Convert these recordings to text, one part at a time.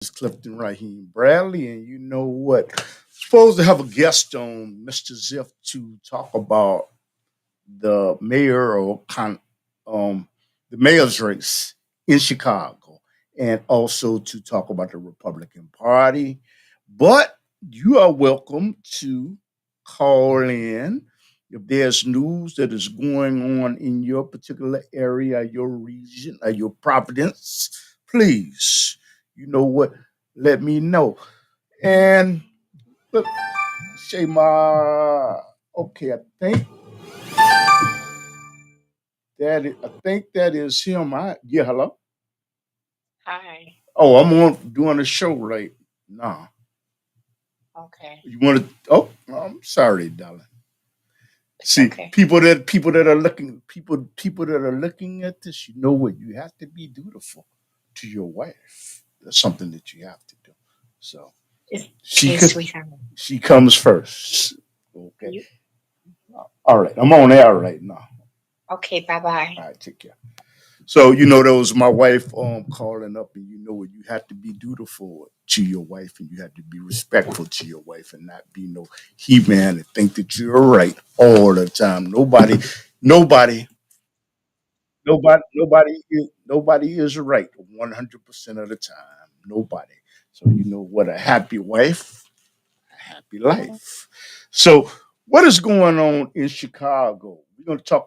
It's Clifton Raheem Bradley, and you know what? Supposed to have a guest on Mr. Ziff to talk about the mayoral the mayor's race in Chicago, and also to talk about the Republican Party. But you are welcome to call in if there's news that is going on in your particular area, your region, or your province. Please, you know what? Let me know. And look, Shema. Okay, I think that is him. Yeah, hello. Hi. Oh, I'm on doing a show right now. Okay. You want to? Oh, I'm sorry, darling. It's See, okay. people that are looking at this, you know what? You have to be dutiful to your wife. That's something that you have to do. So It's she okay, could, sweetheart. she comes first. Okay. You All right. I'm on air right now. okay? Bye bye. All right. Take care. So that was my wife calling up, and you know what? You have to be dutiful to your wife, and you have to be respectful to your wife, and not be no he man and think that you're right all the time. Nobody, nobody is right 100% of the time. Nobody. So you know what? A happy wife, a happy life. So what is going on in Chicago? We're going to talk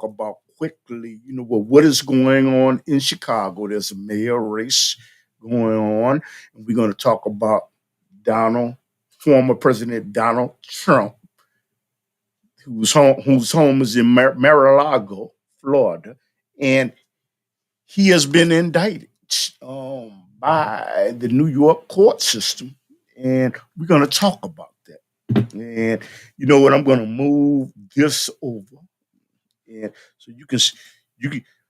about quickly, what is going on in Chicago. There's a mayor race going on, and we're going to talk about Donald, former President Donald Trump, whose home is in Mar-a-Lago, Florida, and he has been indicted by the New York court system, and we're going to talk about that. And you know what? I'm going to move this over, and so you can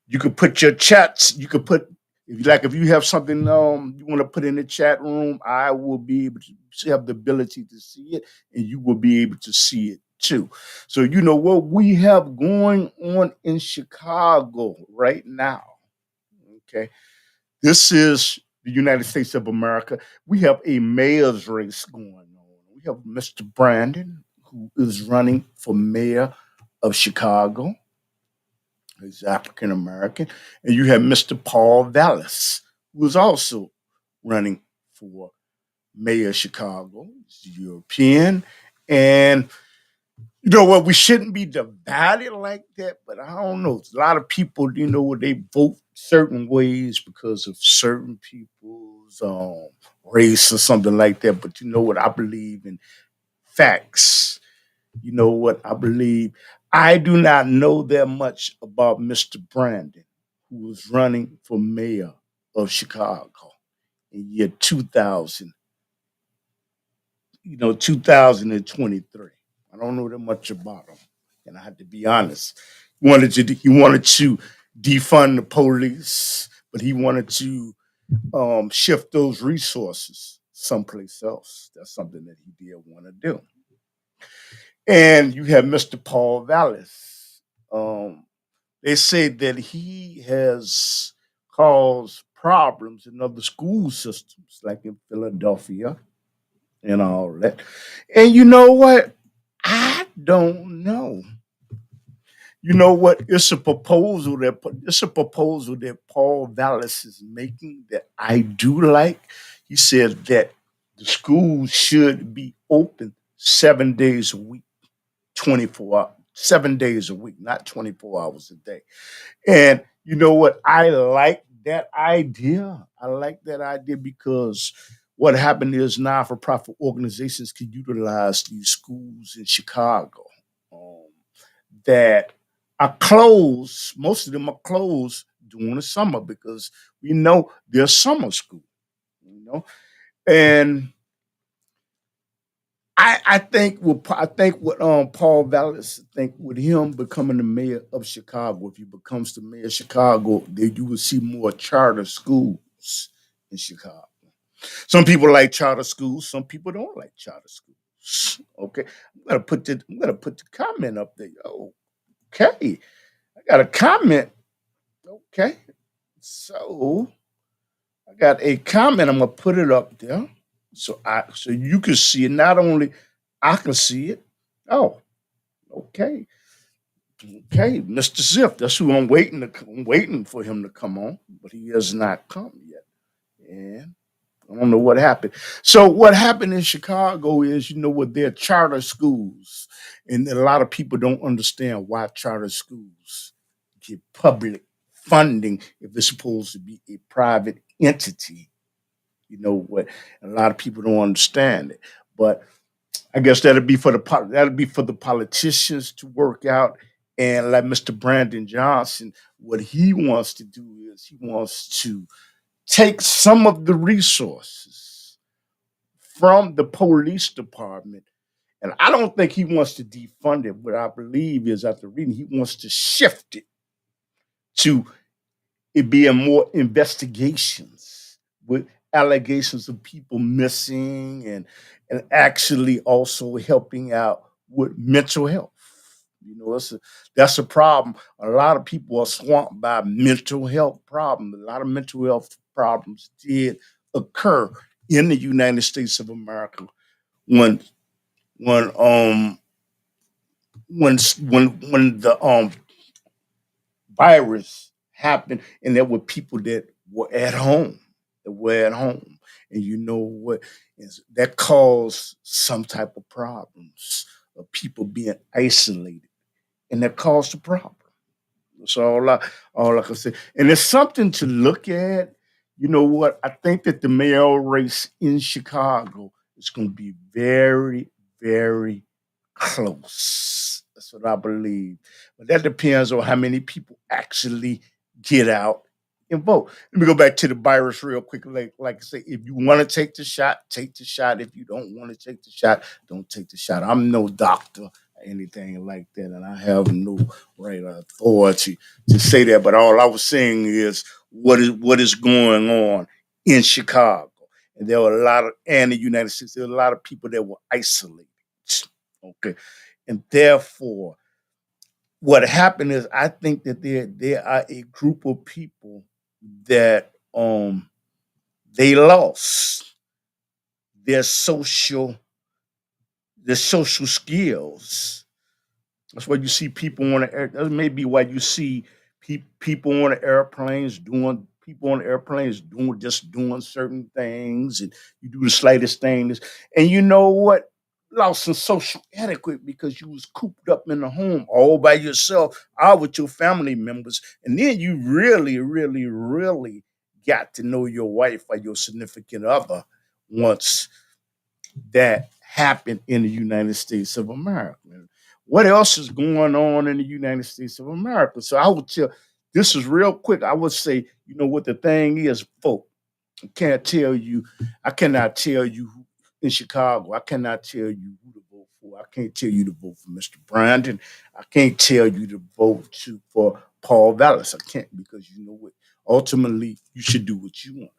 you can put your chats. You can put if you have something you want to put in the chat room, I will be able to have the ability to see it, and you will be able to see it too. So you know what we have going on in Chicago right now. Okay, this is the United States of America. We have a mayor's race going on. We have Mr. Brandon, who is running for mayor of Chicago. He's African American. And you have Mr. Paul Vallis, who is also running for mayor of Chicago. He's European. And you know what? We shouldn't be divided like that, but I don't know. A lot of people, they vote certain ways because of certain people's race or something like that. But you know what? I believe in facts. You know what? I believe. I do not know that much about Mr. Brandon, who was running for mayor of Chicago in year 2000, 2023. I don't know that much about him, and I had to be honest. He wanted to defund the police, but he wanted to shift those resources someplace else. That's something that he did want to do. And you have Mr. Paul Vallis. Um, they say that he has caused problems in other school systems, like in Philadelphia and all that. And you know what? I don't know. You know what? It's a proposal that Paul Vallis is making that I do like. He said that the schools should be open 7 days a week, 24 hours, 7 days a week, not 24 hours a day. And you know what? I like that idea. I like that idea because what happened is now for profit organizations can utilize these schools in Chicago um, that are closed. Most of them are closed during the summer because we know they're summer school, you know. And I think what Paul Vallis think with him becoming the mayor of Chicago, if he becomes the mayor of Chicago, that you will see more charter schools in Chicago. Some people like charter schools, some people don't like charter schools. Okay. I'm gonna put the comment up there. Okay. I got a comment. Okay. So I got a comment. I'm gonna put it up there so you can see it. Not only I can see it. Oh, okay. Okay, Mr. Ziff. That's who I'm waiting for him to come on, but he has not come yet. And I don't know what happened. So what happened in Chicago is, what they're charter schools, and a lot of people don't understand why charter schools get public funding if it's supposed to be a private entity. You know what? A lot of people don't understand it, but I guess that'll be for the politicians to work out. And like Mr. Brandon Johnson, what he wants to do is he wants to take some of the resources from the police department. And I don't think he wants to defund it. What I believe is, after reading, he wants to shift it to it being more investigations with allegations of people missing, and actually also helping out with mental health. That's a problem. A lot of people are swamped by mental health problems. A lot of mental health problems did occur in the United States of America when when um when the virus happened, and there were people that were at home, and you know what that caused some type of problems of people being isolated, and that caused a problem. That's all I can say. And it's something to look at. You know what? I think that the mayoral race in Chicago is going to be very, very close. That's what I believe. But that depends on how many people actually get out and vote. Let me go back to the virus real quick. Like I say, if you want to take the shot, take the shot. If you don't want to take the shot, don't take the shot. I'm no doctor or anything like that, and I have no right or authority to say that. But all I was saying is what is going on in Chicago. And there were a lot of, and the United States, there were a lot of people that were isolated. Okay. And therefore, what happened is, I think that there are a group of people that they lost their social their social skills. That's why you see people on the air. That may be why you see people on the airplanes doing certain things, and you do the slightest things, and you know what? Lost some social etiquette because you was cooped up in the home all by yourself, all with your family members, and then you really, really, really got to know your wife or your significant other once that happened in the United States of America. What else is going on in the United States of America? So I would tell, this is real quick. I would say, what the thing is, folk. I can't tell you, I cannot tell you in Chicago, I cannot tell you who to vote for. I can't tell you to vote for Mr. Brandon. I can't tell you to for Paul Vallis. I can't, because you know what? Ultimately, you should do what you want.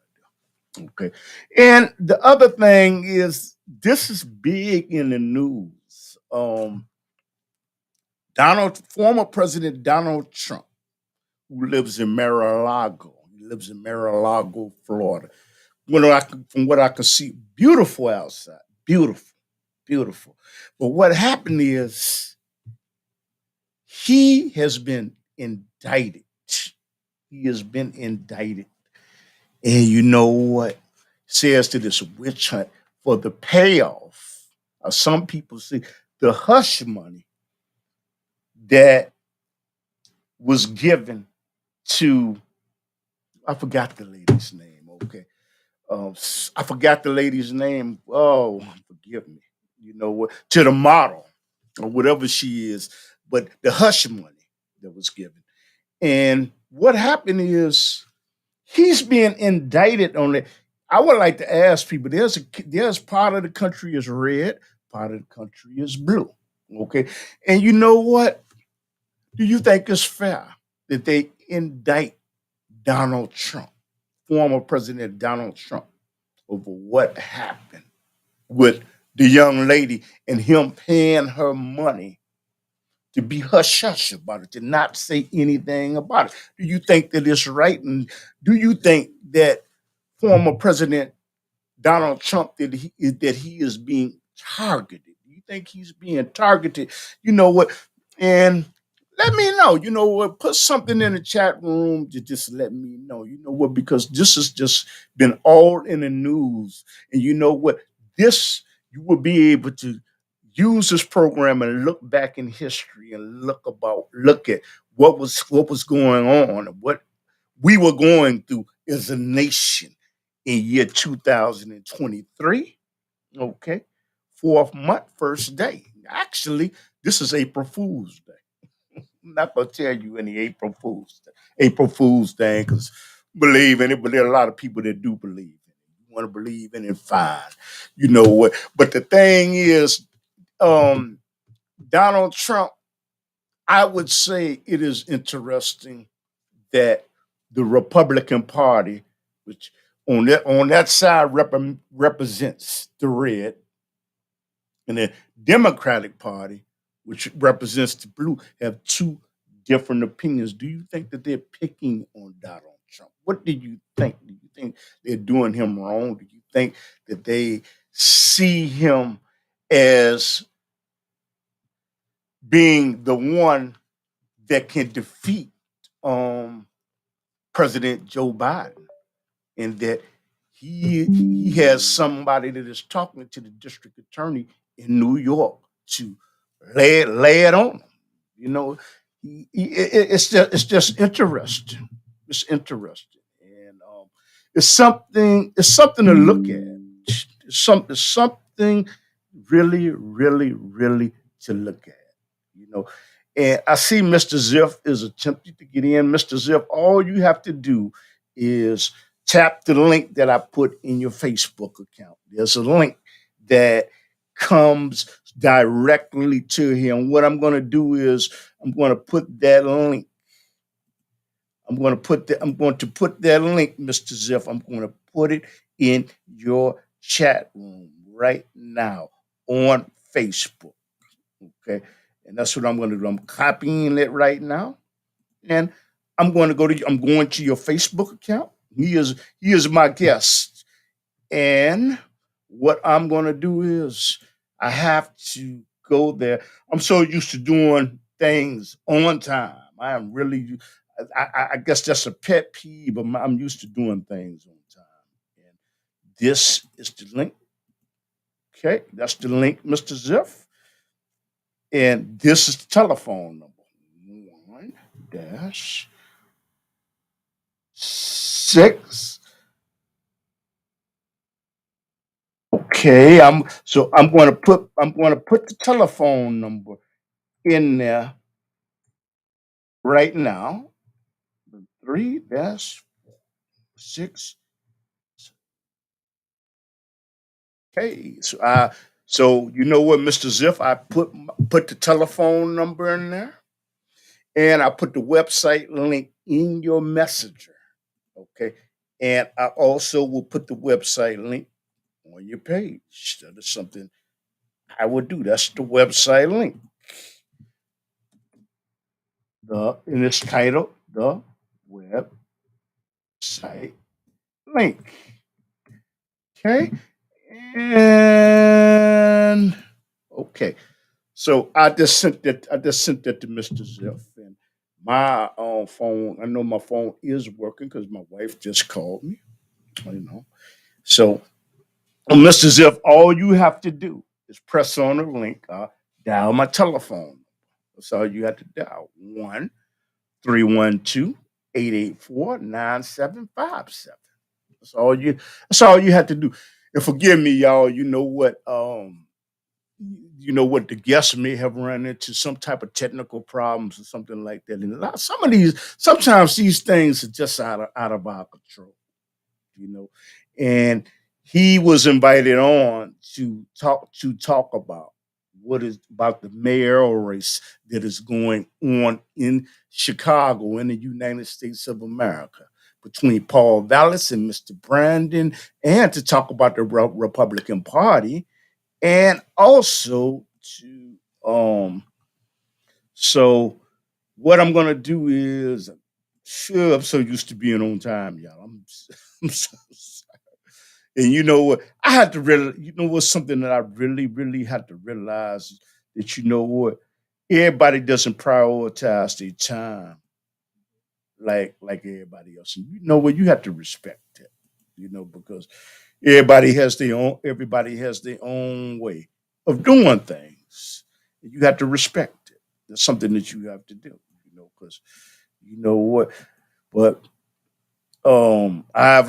Okay. And the other thing is, this is big in the news. Former President Donald Trump, who lives in Mar-a-Lago. He lives in Mar-a-Lago, Florida. From what I can see, beautiful outside. Beautiful. Beautiful. But what happened is, he has been indicted. He has been indicted. And you know what? Says to this witch hunt for the payoff. Some people say the hush money that was given to, I forgot the lady's name. Okay. I forgot the lady's name. Oh, forgive me. You know what? To the model or whatever she is, but the hush money that was given. And what happened is, he's being indicted on it. I would like to ask people, there's part of the country is red, part of the country is blue. Okay. And you know what? Do you think it's fair that they indict Donald Trump, former President Donald Trump, over what happened with the young lady, and him paying her money to be hush hush about it, to not say anything about it? Do you think that it's right? And do you think that former President Donald Trump that he is being targeted? Do you think he's being targeted? You know what? And let me know. You know what? Put something in the chat room to just let me know. You know what? Because this has just been all in the news, and you know what? This you will be able to use this program and look back in history and look at what was going on and what we were going through as a nation in year 2023. Okay. Fourth month, first day. Actually, this is April Fool's Day. I'm not going to tell you any April Fool's thing because believe in it, but there are a lot of people that do believe in it. You want to believe in it, fine. You know what? But the thing is, um, Donald Trump, I would say it is interesting that the Republican Party, which on that side represents the red, and the Democratic Party, which represents the blue, have two different opinions. Do you think that they're picking on Donald Trump? What do you think? Do you think they're doing him wrong? Do you think that they see him as being the one that can defeat um, President Joe Biden, and that he has somebody that is talking to the district attorney in New York to lay it on him. You know, it's just interesting. It's interesting, and it's something to look at. It's something really, really, really to look at. You know, and I see Mr. Ziff is attempting to get in. Mr. Ziff, all you have to do is tap the link that I put in your Facebook account. There's a link that comes directly to him. What I'm going to do is I'm going to put that link. I'm going to put that link, Mr. Ziff. I'm going to put it in your chat room right now on Facebook. Okay. And that's what I'm going to do. I'm copying it right now. And I'm going to your Facebook account. He is my guest. And what I'm going to do is I have to go there. I'm so used to doing things on time. I am really, I guess that's a pet peeve, but I'm used to doing things on time. And this is the link. Okay, that's the link, Mr. Ziff. And this is the telephone number. One dash six. Okay, I'm going to put the telephone number in there right now. 3-6. Okay, so you know what, Mr. Ziff, I put the telephone number in there, and I put the website link in your messenger. Okay, and I also will put the website link on your page. That is something I would do. That's the website link. The in its title, the website link. Okay. And okay. So I just sent that to Mr. Ziff, and my phone. I know my phone is working because my wife just called me. You know. So Mr. Ziff, all you have to do is press on the link, dial my telephone. That's all you have to dial. 1-312-884-9757. That's all you have to do. And forgive me, y'all. You know what, the guests may have run into some type of technical problems or something like that. And sometimes these things are just out of our control, you know. And he was invited on to talk about what is about the mayoral race that is going on in Chicago in the United States of America between Paul Vallis and Mr. Brandon, and to talk about the Republican Party, and also to so what I'm gonna do is, sure, I'm so used to being on time, y'all. I'm so sorry. And you know what? I had to really, you know what's something that I really, really had to realize that you know what? Everybody doesn't prioritize their time like everybody else. And you know what? You have to respect that, because everybody has their own way of doing things. You have to respect it. That's something that you have to do, because you know what? But I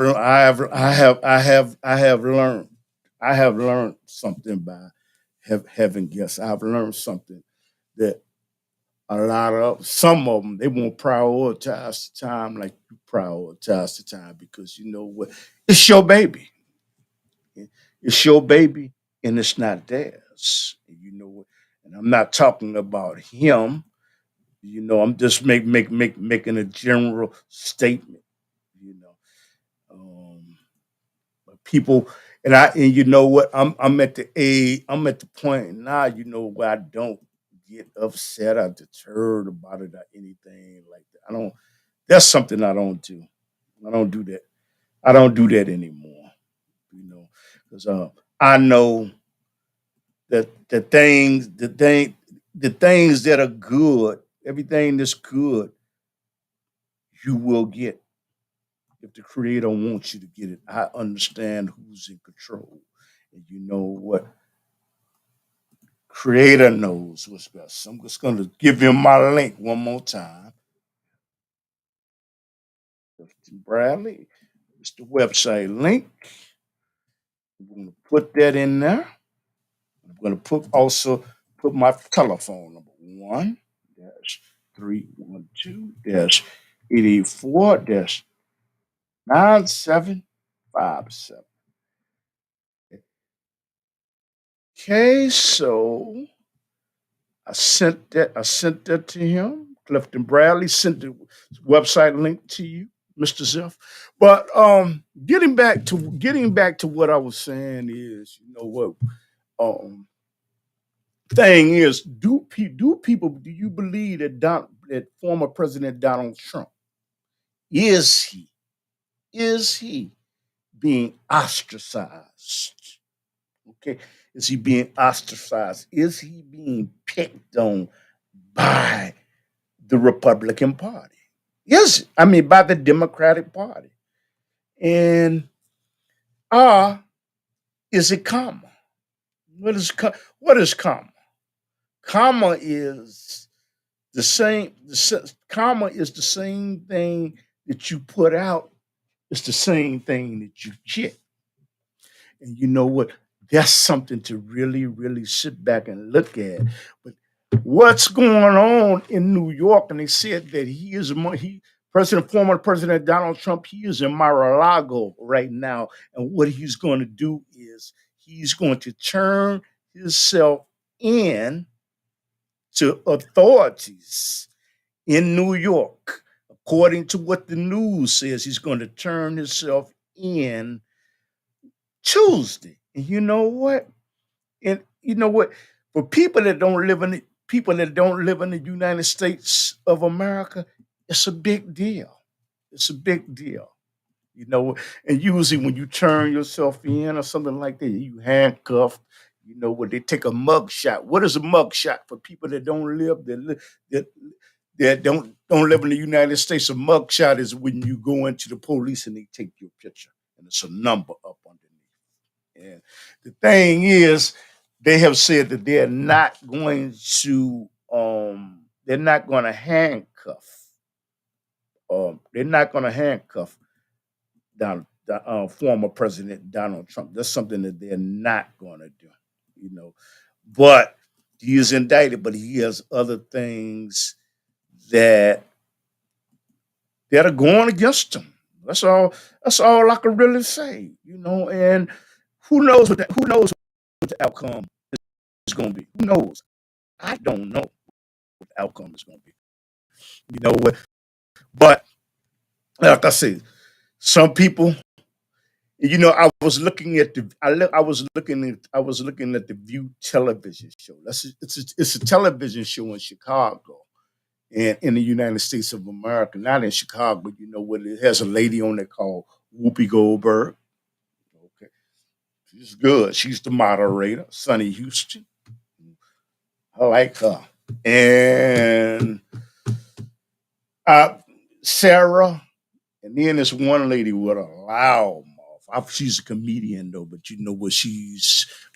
have learned something by having guests. I've learned something that some of them they won't prioritize the time like you prioritize the time because you know what, it's your baby. It's your baby and it's not theirs. You know what? And I'm not talking about him. I'm just making a general statement. You know, people and you know what, I'm at the point now, where I don't get upset or deterred about it or anything like that. I don't That's something I don't do. I don't do that. I don't do that anymore, because I know that the things that are good, everything that's good, you will get if the creator wants you to get it. I understand who's in control. And you know what? Creator knows what's best. I'm just going to give him my link one more time. Clifton Bradley. It's the website link. I'm going to put that in there. I'm going to put my telephone number 1-312-884-9757. Okay, so I sent that to him. Clifton Bradley sent the website link to you, Mr. Ziff. But getting back to what I was saying is, what um thing is, do you believe that former President Donald Trump is he is he being ostracized? Okay, is he being ostracized? Is he being picked on by the Republican Party? Yes, I mean by the Democratic Party. And ah, is it karma? What is karma? Karma is the same. Karma is the same thing that you put out. It's the same thing that you get. And you know what? That's something to really, really sit back and look at. But what's going on in New York? And they said that former President Donald Trump, he is in Mar-a-Lago right now. And what he's going to do is he's going to turn himself in to authorities in New York. According to what the news says, he's going to turn himself in Tuesday. And you know what? And you know what? For people that don't live in the United States of America, it's a big deal. It's a big deal. And usually when you turn yourself in or something like that, you handcuffed. What they take a mug shot. What is a mug shot for people that don't live that that don't live in the United States? A mug shot is when you go into the police and they take your picture and it's a number up underneath. And the thing is, they have said that they're not going to handcuff former President Donald Trump. That's something that they're not going to do, you know. But he is indicted, but he has other things that are going against him. That's all. That's all I can really say, And who knows what the outcome is going to be? Who knows? I don't know what the outcome is going to be. You know what? But like I said, some people. I was looking at I was looking at the View television show. It's a television show in Chicago and in the United States of America, not in Chicago. What, it has a lady on there called Whoopi Goldberg. Okay. She's good. She's the moderator, Sunny Houston. I like her. And uh, Sarah, and then this one lady with a loud mouth. She's a comedian though, but you know what?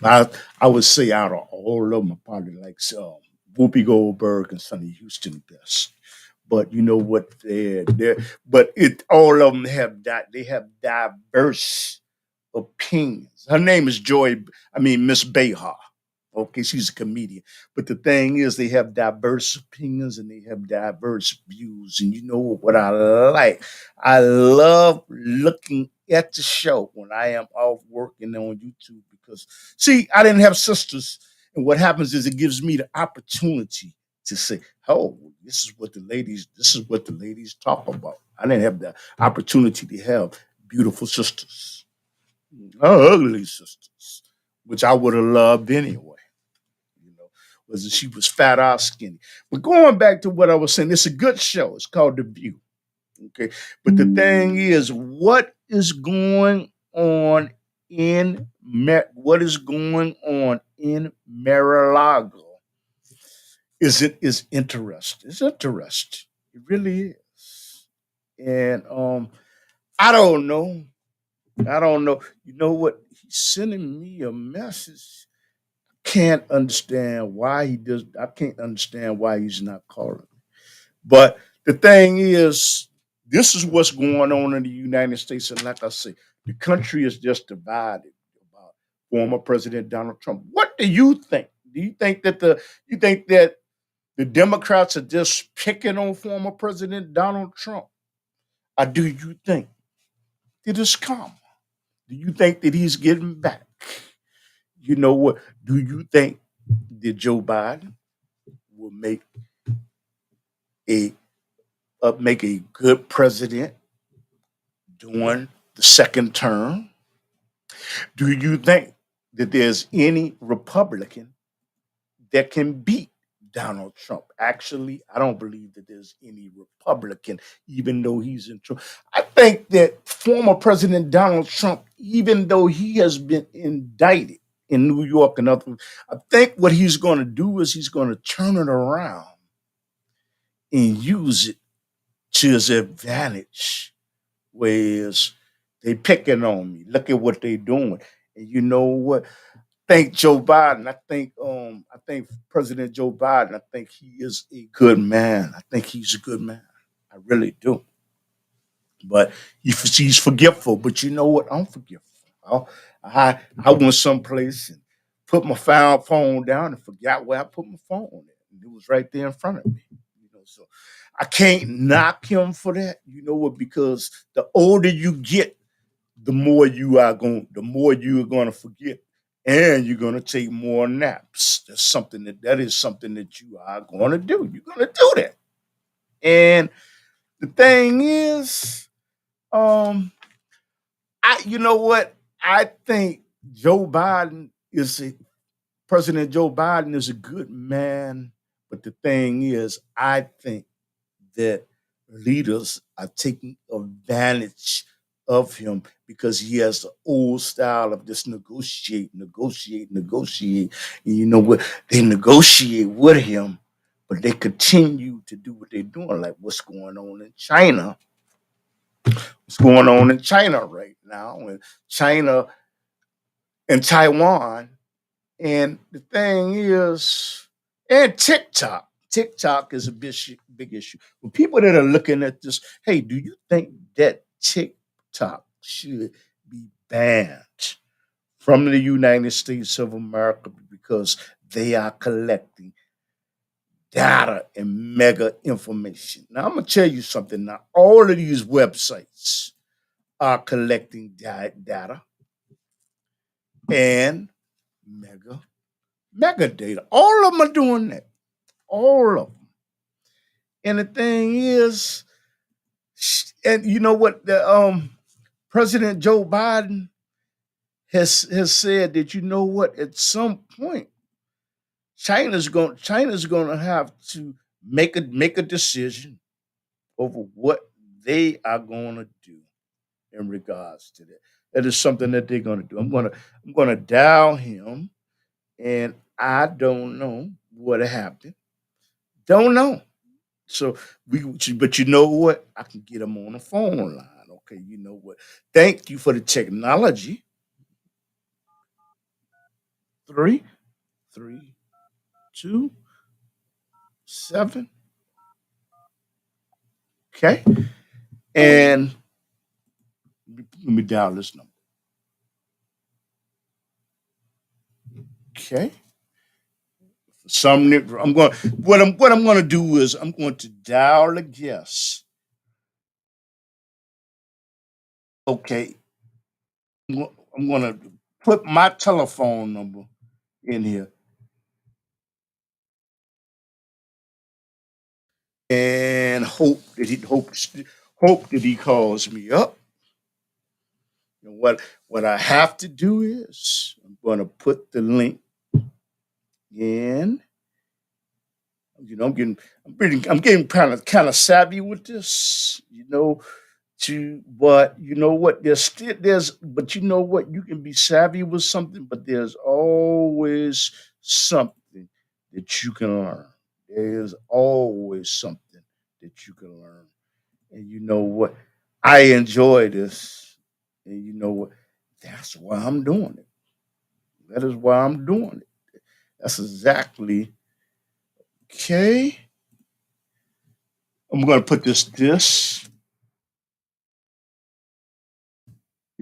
I would say out of all of them, I probably like Whoopi Goldberg and Sunny Houston best. But you know what? But it all of them they have diverse opinions. Her name is Miss Behar. Okay, she's a comedian. But the thing is, they have diverse opinions and they have diverse views. And you know what I like? I love looking at the show when I am off working on YouTube because, see, I didn't have sisters. And what happens is it gives me the opportunity to say, oh, this is what the ladies talk about. I didn't have the opportunity to have beautiful sisters, ugly sisters, which I would have loved anyway. You know, was she was fat or skinny. But going back to what I was saying, it's a good show. It's called The View. Okay. But the thing is, what is going on what is going on in Mar-a-Lago is interesting. It's interesting. It really is. And I don't know. I don't know. You know what? He's sending me a message. Can't understand why he does. I can't understand why he's not calling. But the thing is, this is what's going on in the United States. And like I say, the country is just divided about former President Donald Trump. What do you think? Do you think that the Democrats are just picking on former President Donald Trump? Or do you think that it's calm? Do you think that he's getting back? You know what? Do you think that Joe Biden will a make a good president during the second term? Do you think that there's any Republican that can beat Donald Trump? Actually, I don't believe that there's any Republican, even though he's in trouble. I think that former President Donald Trump, even though he has been indicted in New York and other, I think what he's going to do is he's going to turn it around and use it to his advantage. Whereas they picking on me. Look at what they doing. And you know what? Thank Joe Biden. I think President Joe Biden, I think he is a good man. I think he's a good man. I really do. But he's forgetful. But you know what? I'm forgetful. I went someplace and put my phone down and forgot where I put my phone. And it was right there in front of me. You know, so I can't knock him for that. You know what? Because the older you get, the more you are going to forget, and you're going to take more naps. That is something that you are going to do. You're going to do that. And the thing is, um, you know what? I think Joe Biden is a President Joe Biden is a good man, but the thing is, I think that leaders are taking advantage of him because he has the old style of just negotiate. And you know what? They negotiate with him, but they continue to do what they're doing, like what's going on in China. What's going on in China right now? And China and Taiwan. And the thing is, and TikTok. TikTok is a big issue. When people that are looking at this, hey, do you think that TikTok should be banned from the United States of America because they are collecting data and mega information? Now, I'm going to tell you something. Now, all of these websites are collecting data and mega data. All of them are doing that. All of them. And the thing is, and you know what? The President Joe Biden has said that you know what? At some point, China's going to have to make a decision over what they are going to do in regards to that. That is something that they're gonna do. I'm gonna dial him, and I don't know what happened. Don't know. So but you know what? I can get him on the phone line. Okay, you know what? Thank you for the technology. 3, 3, 2, 7. Okay, and let me dial this number. Okay, some I'm going. What I'm going to do is I'm going to dial a guest. Okay, I'm going to put my telephone number in here and hope that he calls me up. And what I have to do is I'm going to put the link in. I'm getting kind of savvy with this. But you know what? But you know what? You can be savvy with something, but there's always something that you can learn. There's always something that you can learn. And you know what? I enjoy this. And you know what? That's why I'm doing it. That is why I'm doing it. That's exactly okay. I'm going to put this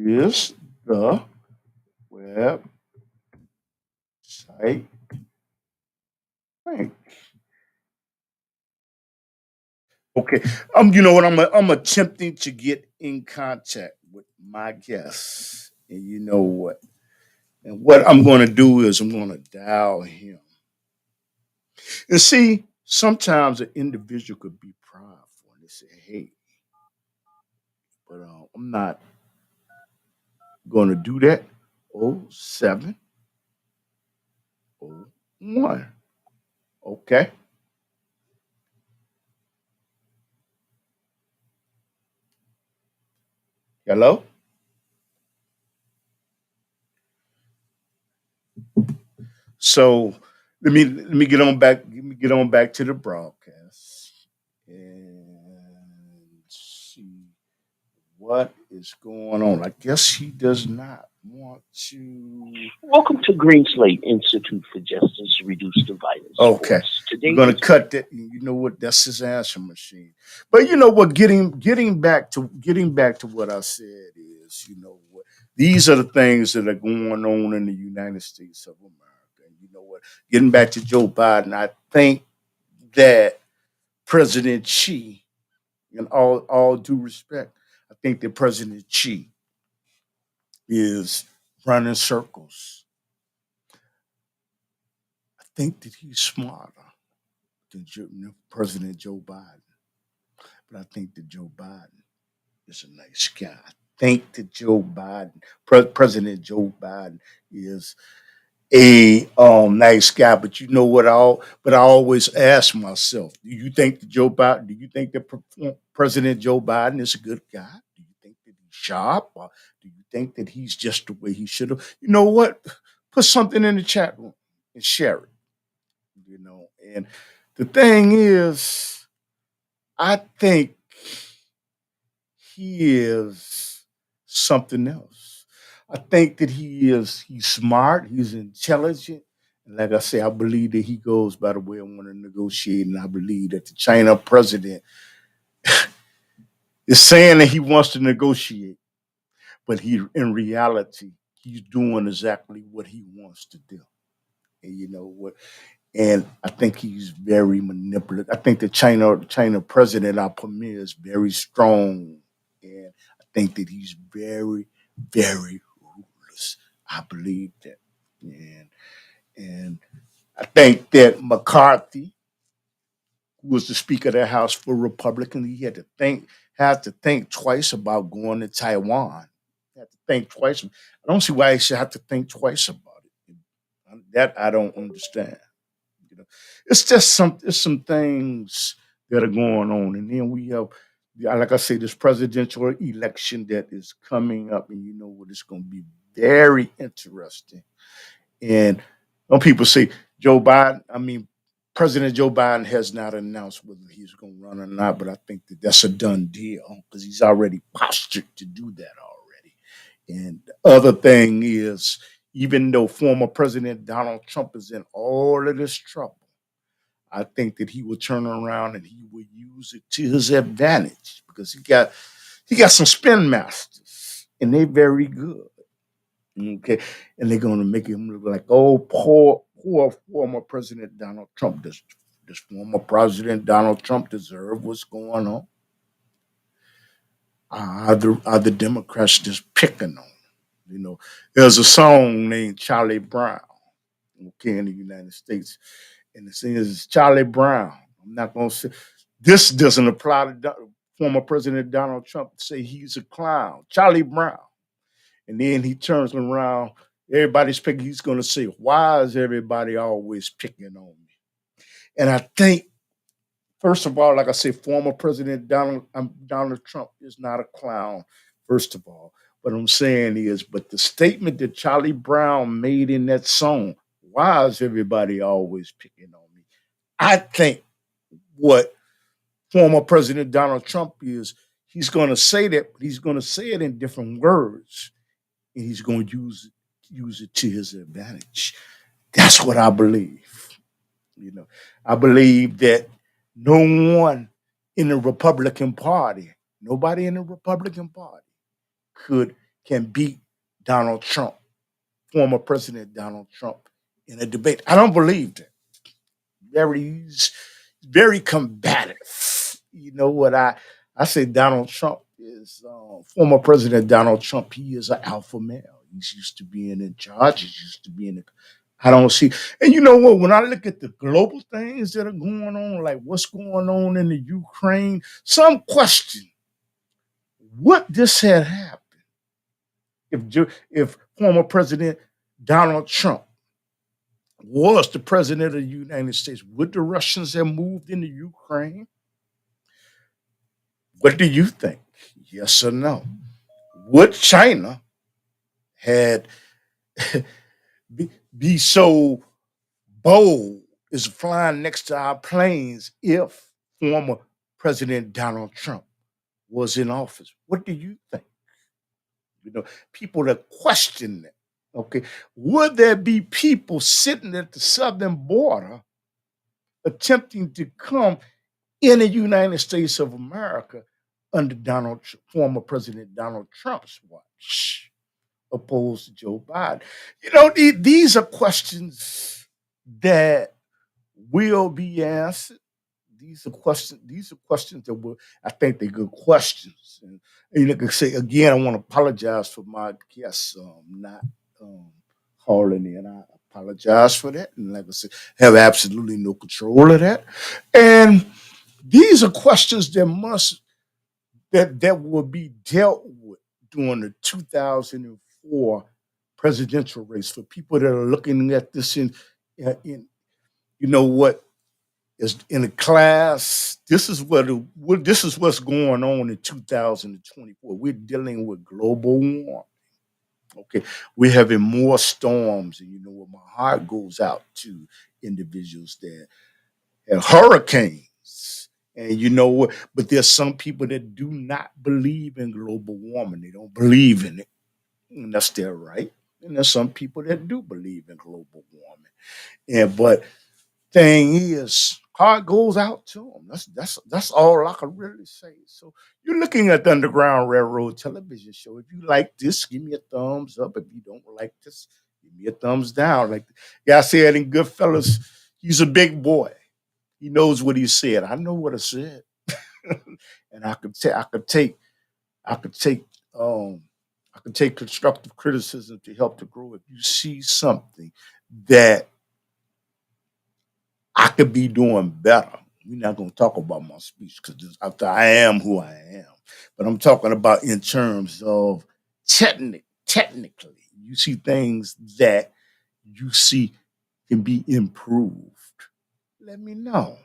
is the website link. Okay. You know what? I'm attempting to get in contact with my guests. And you know what? And what I'm going to do is I'm going to dial him. And see, sometimes an individual could be prideful and they say, hey, but I'm not going to do that. 0701. Okay. Hello? So let me get on back. Let me get on back to the broadcast and see what is going on. I guess he does not want to. Welcome to Green Slate Institute for Justice, Reduce the Violence. Okay, Today we're gonna cut that. You know what? That's his answer machine. But you know what? Getting back to what I said is, you know what? These are the things that are going on in the United States of America. And you know what? Getting back to Joe Biden, I think that President Xi, in all due respect, I think that President Xi is running circles. I think that he's smarter than President Joe Biden. But I think that Joe Biden is a nice guy. I think that President Joe Biden, is a nice guy. But you know what? But I always ask myself: Do you think that President Joe Biden is a good guy? Do you think that he's sharp, or do you think that he's just the way he should have? You know what? Put something in the chat room and share it. And the thing is, I think he is something else. I think that he's smart, he's intelligent. And like I say, I believe that he goes by the way I want to negotiate. And I believe that the China president is saying that he wants to negotiate, but he in reality, he's doing exactly what he wants to do. And you know what? And I think he's very manipulative. I think the China president, our premier, is very strong, and I think that he's very, very ruthless. I believe that, and I think that McCarthy, who was the Speaker of the House for Republicans, he had to think twice about going to Taiwan. He had to think twice. I don't see why he should have to think twice about it. That I don't understand. You know, it's just some things that are going on, and then we have yeah, like I say, this presidential election that is coming up, and you know what, it's going to be very interesting. And some people say Joe Biden, I mean, President Joe Biden has not announced whether he's going to run or not, but I think that that's a done deal because he's already postured to do that already. And the other thing is, even though former President Donald Trump is in all of this trouble, I think that he will turn around and he will use it to his advantage because he got some spin masters and they're very good. Okay, and they're gonna make him look like, oh, poor former President Donald Trump. This former President Donald Trump deserve what's going on? Are the Democrats just picking on him? You know, there's a song named Charlie Brown, okay, in the United States, and the singer is Charlie Brown. I'm not gonna say this doesn't apply to former President Donald Trump. Say he's a clown, Charlie Brown. And then he turns around. Everybody's picking. He's going to say, "Why is everybody always picking on me?" And I think, first of all, like I said, former President Donald Trump is not a clown. First of all, what I'm saying is, but the statement that Charlie Brown made in that song, "Why is everybody always picking on me?" I think what former President Donald Trump is, he's going to say that, but he's going to say it in different words and he's going to use it to his advantage. That's what I believe. You know, I believe that no one in the Republican Party, nobody in the Republican Party, could can beat Donald Trump, former President Donald Trump, in a debate. I don't believe that. He's very combative. You know what I say? Donald Trump is former President Donald Trump. He is an alpha male. He's used to being in charge. He's used to being. I don't see. And you know what? When I look at the global things that are going on, like what's going on in the Ukraine, some question what this had happened if former President Donald Trump was the president of the United States, would the Russians have moved into Ukraine? What do you think? Yes or no? Would China had be so bold as flying next to our planes if former President Donald Trump was in office? What do you think? You know, people that question that. Okay, would there be people sitting at the southern border attempting to come in the United States of America under former President Donald Trump's watch, opposed to Joe Biden? You know, these are questions that will be answered. These are questions. These are questions that will. I think they're good questions. And you can say again. I want to apologize for my guests not um, calling in. I apologize for that. And like I said, have absolutely no control of that. And these are questions that will be dealt with during the 2004 presidential race for people that are looking at this in you know what is in a class. This is this is what's going on in 2024. We're dealing with global warming. Okay, we're having more storms, and you know what? My heart goes out to individuals that have hurricanes. And you know what? But there's some people that do not believe in global warming. They don't believe in it, and that's their right. And there's some people that do believe in global warming. And but thing is, heart goes out to them. That's all I can really say. So you're looking at the Underground Railroad television show. If you like this, give me a thumbs up. If you don't like this, give me a thumbs down. Like the guy said in Goodfellas, he's a big boy. He knows what he said. I know what I said, and I could take um I could take constructive criticism to help to grow. If you see something that I could be doing better. We're not going to talk about my speech because after I am who I am, but I'm talking about in terms of technically, you see things that you see can be improved. Let me know.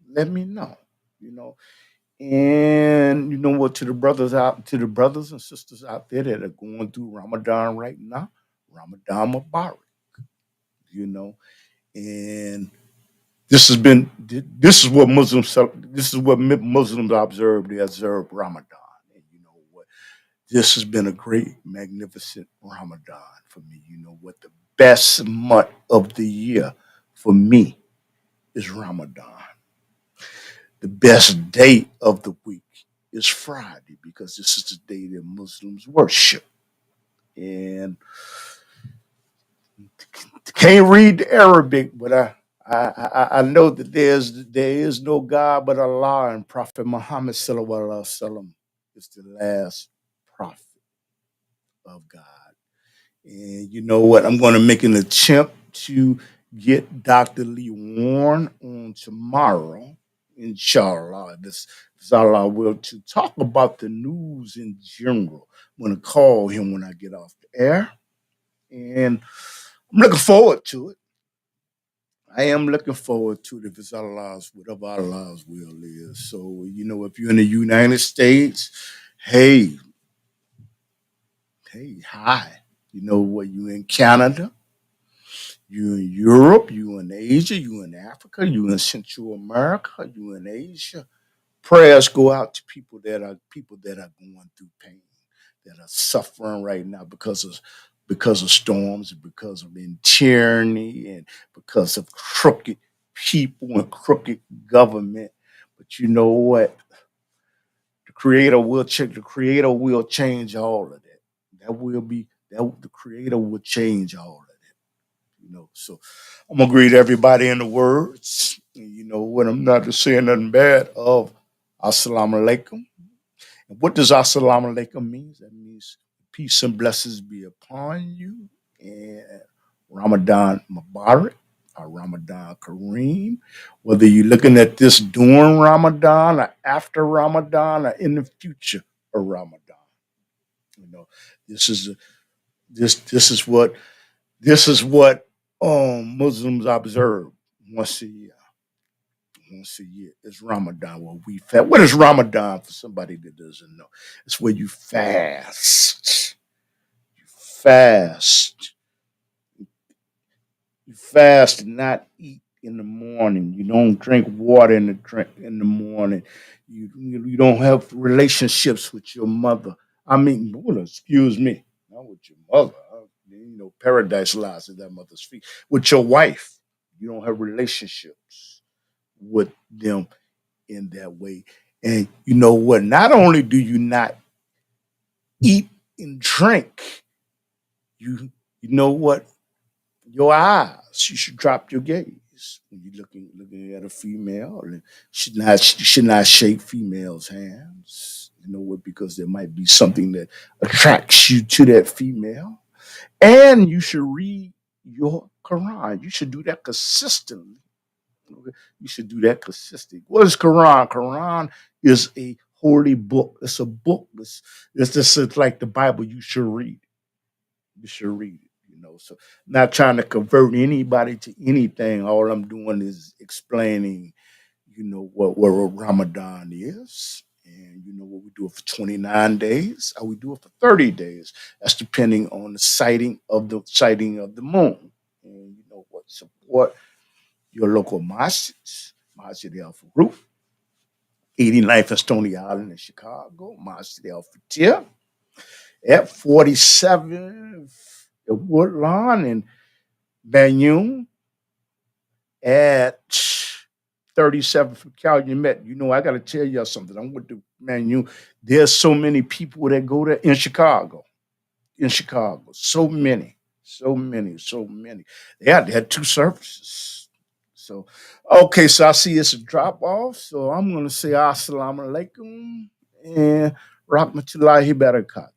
Let me know. You know, And you know what, to the brothers and sisters out there that are going through Ramadan right now, Ramadan Mubarak, you know. And this is what Muslims observe. They observe Ramadan. And you know what? This has been a great, magnificent Ramadan for me. You know what? The best month of the year for me is Ramadan. The best day of the week is Friday because this is the day that Muslims worship. And can't read the Arabic, but I know that there is no God but Allah, and Prophet Muhammad sallallahu alaihi wasallam is the last prophet of God. And you know what? I'm going to make an attempt to get Dr. Lee Warren on tomorrow, inshallah. This Allah will, to talk about the news in general. I'm going to call him when I get off the air, and I'm looking forward to it. I am looking forward to it if it's Allah's, whatever Allah's will is. So, you know, if you're in the United States, hey, hi. You know what? You in Canada, you in Europe, you in Asia, you in Africa, you in Central America, you in Asia. Prayers go out to people that are going through pain, that are suffering right now because of storms and because of tyranny and because of crooked people and crooked government. But you know what? The creator will change all of that. That will be that the creator will change all of that. You know, so I'm gonna greet everybody in the words. You know what? I'm not just saying nothing bad of Assalamu alaikum. And what does Assalamu alaikum mean? That means peace and blessings be upon you. And Ramadan Mubarak or Ramadan Kareem. Whether you're looking at this during Ramadan or after Ramadan or in the future of Ramadan. You know, this is this is what Muslims observe once a year. Once a year is Ramadan. Where we fast. What is Ramadan for somebody that doesn't know? It's where you fast. You fast. You fast and not eat in the morning. You don't drink water in the morning. You don't have relationships with your mother. I mean, excuse me, not with your mother. You know, paradise lies at that mother's feet. With your wife, you don't have relationships with them in that way. And you know what? Not only do you not eat and drink, you know what? Your eyes, you should drop your gaze when you're looking at a female. And you should not shake females' hands. You know what? Because there might be something that attracts you to that female. And you should read your Quran. You should do that consistently. Okay? You should do that consistently. What is Quran? Quran is a holy book. It's a book. It's just like the Bible. You should read. You should read it. You know, so not trying to convert anybody to anything. All I'm doing is explaining, you know, what Ramadan is. And you know what, we do it for 29 days, or we do it for 30 days. That's depending on the sighting of the moon. And you know what, support your local mosques, Masjid Al Farouk, 89th and Stony Island in Chicago, Masjid Al Fatir at 47th Woodlawn in Banyun, at 37th from Calumet. You know, I got to tell y'all something. I'm with the Banyun. There's so many people that go there in Chicago. In Chicago, so many. They had two services. So, okay, so I see it's a drop off. So I'm going to say Assalamu alaikum and Rahmatullahi Barakat.